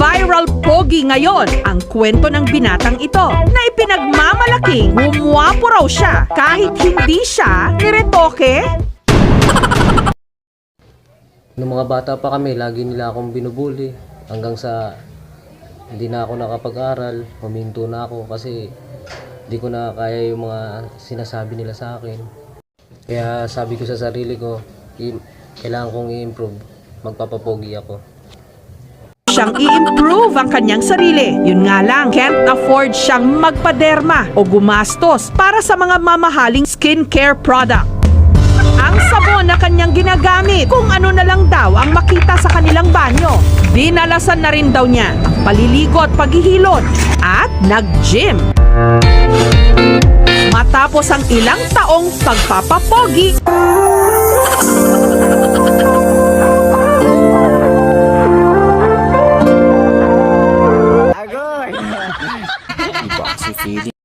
viral pogi ngayon ang kwento ng binatang ito na ipinagmamalaking gumwapo raw siya kahit hindi siya niretoke. Nung mga bata pa kami, lagi nila akong binubuli hanggang sa hindi na ako nakapag-aral, huminto na ako kasi hindi ko na kaya yung mga sinasabi nila sa akin. Kaya sabi ko sa sarili ko, kailangan kong i-improve, magpapapogi ako. Siyang i-improve ang kanyang sarili. Yun nga lang, can't afford siyang magpaderma o gumastos para sa mga mamahaling skincare product. Ang sabon na kanyang ginagamit, kung ano na lang daw ang makita sa kanilang banyo. Dinalasan na rin daw niya ang paliligo at paghihilot at nag-gym. Matapos ang ilang taong pagpapapogi, Boxy feeling.